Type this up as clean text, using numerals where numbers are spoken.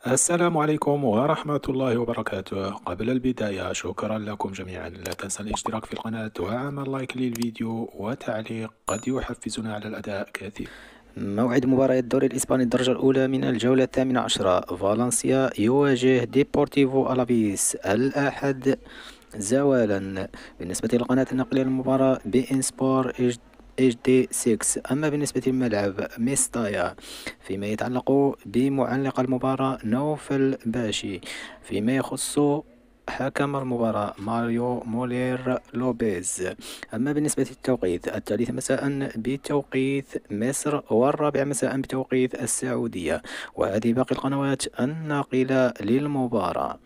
السلام عليكم ورحمة الله وبركاته. قبل البداية شكرا لكم جميعا، لا تنسى الاشتراك في القناة وعمل لايك للفيديو وتعليق قد يحفزنا على الأداء كثير. موعد مباريات الدوري الإسباني الدرجة الأولى من الجولة الثامنة عشرة. فالنسيا يواجه ديبورتيفو ألافيس الأحد زوالا. بالنسبة للقناة النقلية للمباراة بي إن سبور اتش دي 6. أما بالنسبة للملعب ميستايا. فيما يتعلق بمعلق المباراة نوفل باشي. فيما يخص حكم المباراة ماريو مولير لوبيز. أما بالنسبة للتوقيت الثالث مساء بتوقيت مصر والرابع مساء بتوقيت السعودية. وهذه باقي القنوات الناقلة للمباراة.